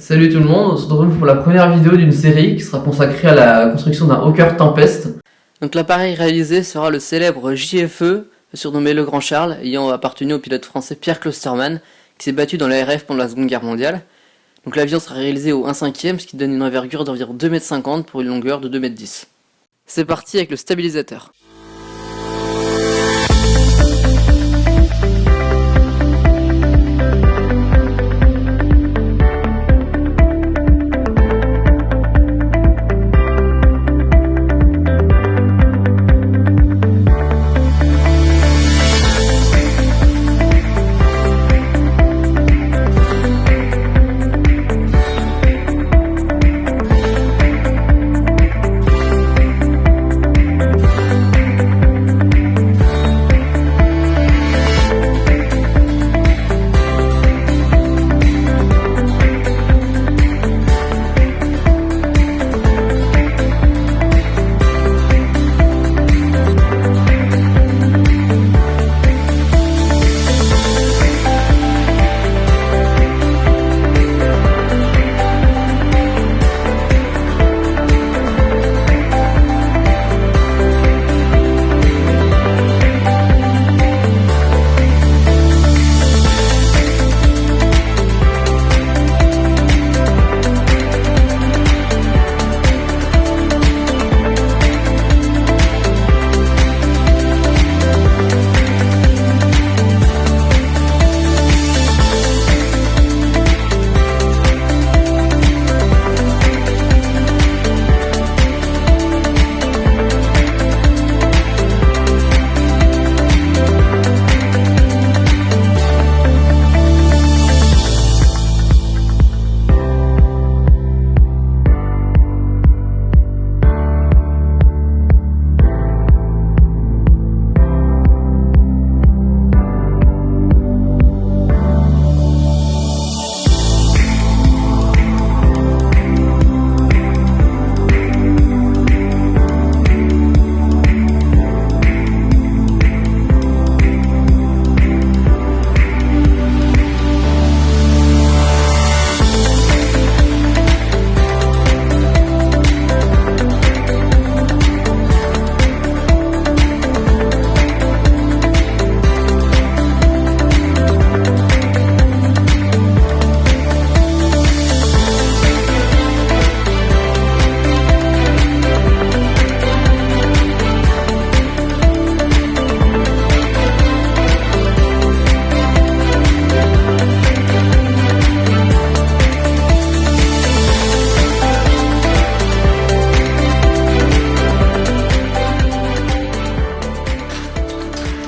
Salut tout le monde, on se retrouve pour la première vidéo d'une série qui sera consacrée à la construction d'un Hawker Tempest. Donc l'appareil réalisé sera le célèbre JFE, surnommé Le Grand Charles, ayant appartenu au pilote français Pierre Klostermann, qui s'est battu dans l'ARF pendant la Seconde Guerre mondiale. Donc l'avion sera réalisé au 1/5, ce qui donne une envergure d'environ 2,50 m pour une longueur de 2,10 m. C'est parti avec le stabilisateur.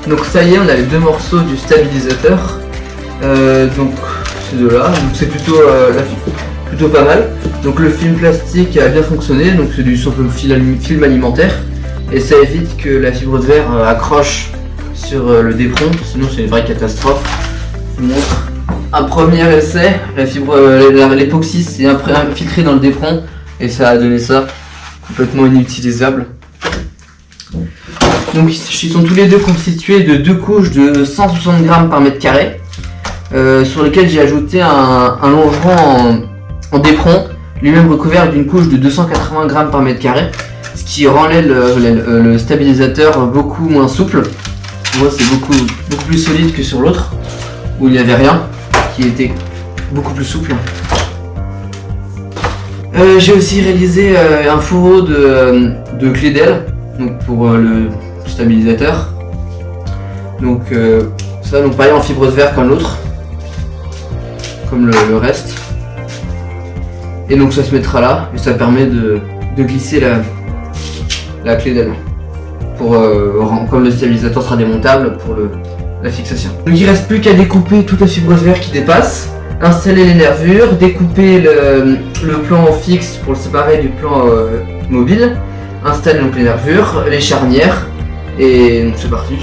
Donc ça y est, on a les deux morceaux du stabilisateur. Donc ces deux-là, donc c'est plutôt pas mal. Donc le film plastique a bien fonctionné, donc c'est du simple film alimentaire. Et ça évite que la fibre de verre accroche sur le dépron, sinon c'est une vraie catastrophe. Je vous montre un premier essai, l'époxy s'est infiltré dans le dépron et ça a donné ça, complètement inutilisable. Donc ils sont tous les deux constitués de deux couches de 160 grammes par mètre carré, sur lesquelles j'ai ajouté un longeron en dépron, lui-même recouvert d'une couche de 280 grammes par mètre carré, ce qui rendait le stabilisateur beaucoup moins souple. On voit, c'est beaucoup plus solide que sur l'autre, où il n'y avait rien, qui était beaucoup plus souple. J'ai aussi réalisé un fourreau de clé d'aile, donc pour le stabilisateur. Donc ça, donc pareil en fibre de verre comme l'autre, comme le reste. Et donc ça se mettra là et ça permet de glisser la clé d'aile pour comme le stabilisateur sera démontable pour la fixation. Donc il reste plus qu'à découper toute la fibre de verre qui dépasse, installer les nervures, découper le plan fixe pour le séparer du plan mobile, installer donc les nervures, les charnières, et donc c'est parti.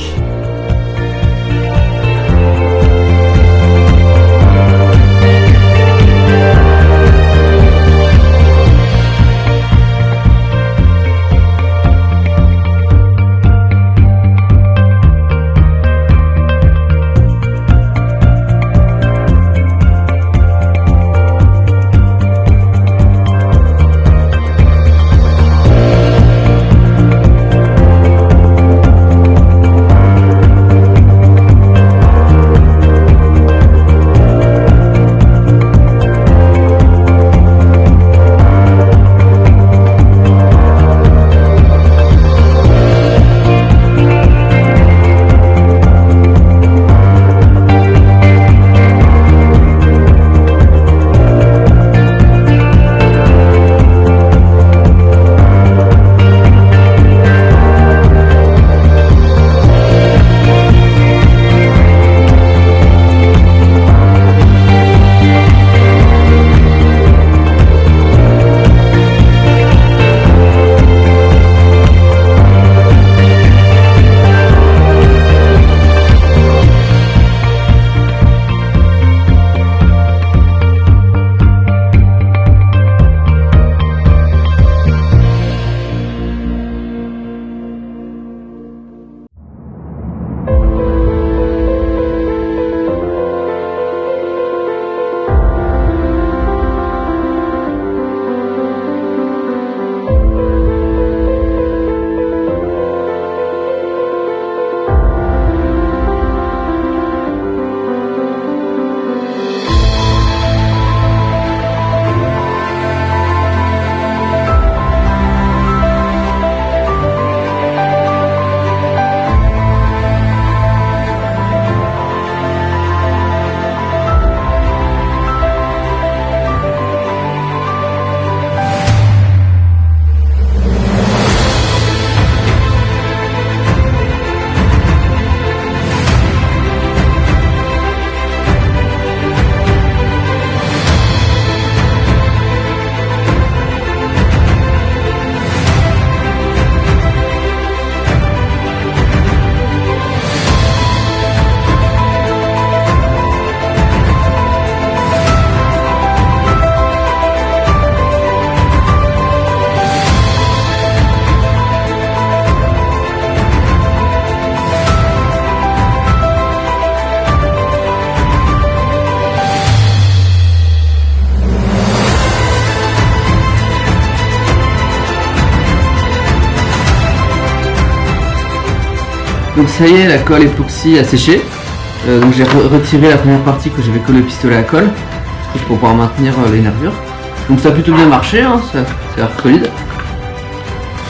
Donc ça y est, la colle époxy a séché. Donc j'ai retiré la première partie que j'avais collé au pistolet à colle pour pouvoir maintenir les nervures. Donc ça a plutôt bien marché, hein, ça a l'air solide.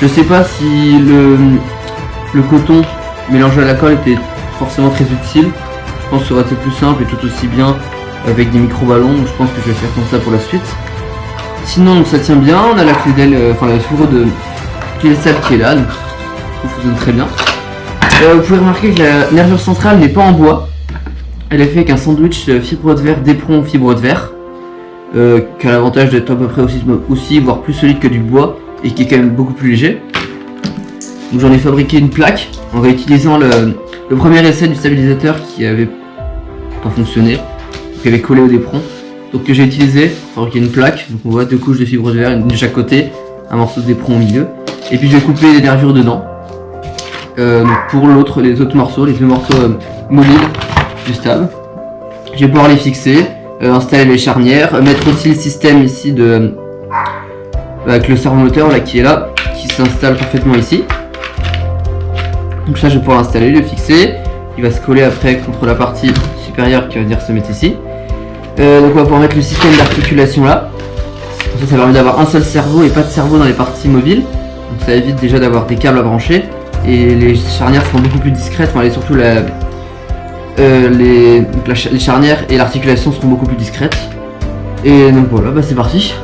Je sais pas si le coton mélangé à la colle était forcément très utile. Je pense que ça aurait été plus simple et tout aussi bien avec des micro-ballons. Donc je pense que je vais faire comme ça pour la suite. Sinon donc ça tient bien, on a la clé d'aile, enfin le fourreau de clé de sable qui est là, donc ça fonctionne très bien. Vous pouvez remarquer que la nervure centrale n'est pas en bois. Elle est faite avec un sandwich fibre de verre d'éperon fibre de verre, qui a l'avantage d'être à peu près aussi voire plus solide que du bois et qui est quand même beaucoup plus léger. Donc j'en ai fabriqué une plaque en réutilisant le premier essai du stabilisateur qui avait pas fonctionné, qui avait collé au d'éperon. Donc que j'ai utilisé pour fabriquer une plaque. Donc on voit 2 couches de fibre de verre, une de chaque côté, un morceau d'éperon au milieu. Et puis j'ai coupé les nervures dedans. Donc pour les autres morceaux, les 2 morceaux mobiles du stab. Je vais pouvoir les fixer, installer les charnières, mettre aussi le système ici avec le servomoteur là qui est là, qui s'installe parfaitement ici. Donc ça je vais pouvoir l'installer, le fixer. Il va se coller après contre la partie supérieure qui va venir se mettre ici. Donc on va pouvoir mettre le système d'articulation là. Ça permet d'avoir un seul cerveau et pas de cerveau dans les parties mobiles. Donc ça évite déjà d'avoir des câbles à brancher. Et les charnières seront beaucoup plus discrètes, enfin surtout les charnières et l'articulation seront beaucoup plus discrètes. Et donc voilà, bah c'est parti.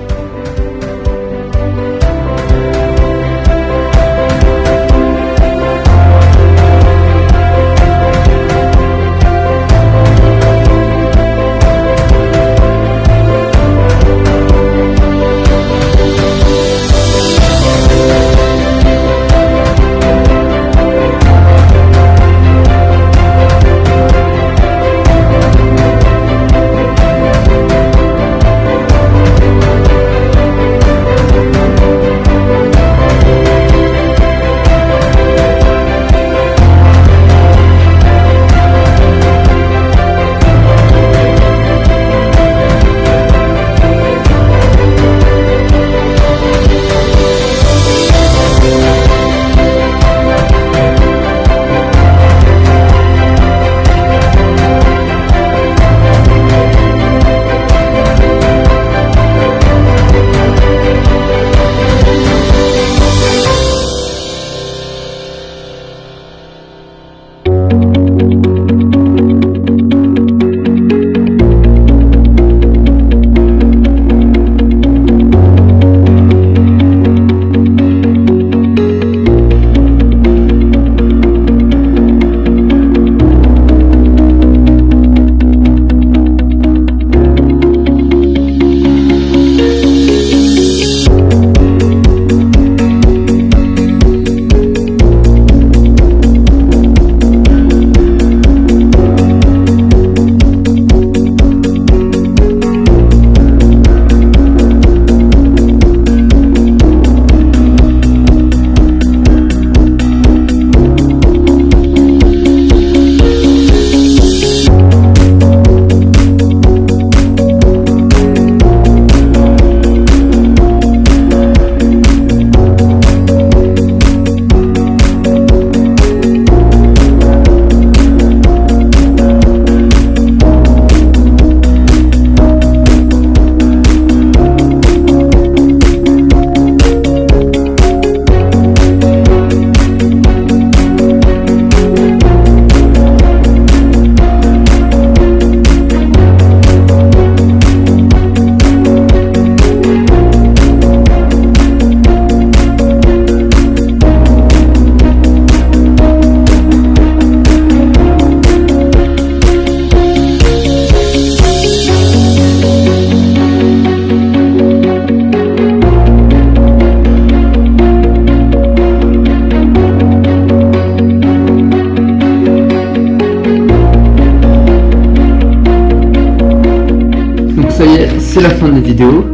ça y est, c'est la fin de la vidéo.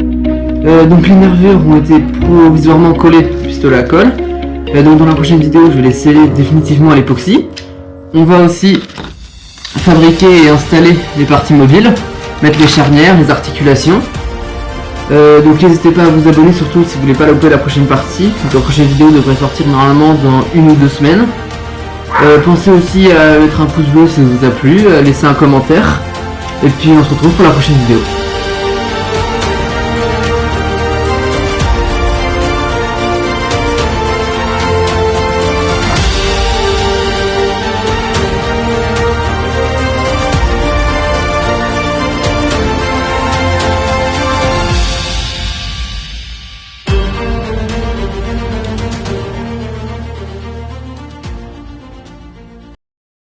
Donc les nervures ont été provisoirement collées au pistolet à colle. Donc dans la prochaine vidéo, je vais les sceller définitivement à l'époxy. On va aussi fabriquer et installer les parties mobiles, mettre les charnières, les articulations. Donc n'hésitez pas à vous abonner, surtout si vous voulez pas louper la prochaine partie. Donc la prochaine vidéo devrait sortir normalement dans 1 ou 2 semaines. Pensez aussi à mettre un pouce bleu si ça vous a plu, laisser un commentaire. Et puis on se retrouve pour la prochaine vidéo.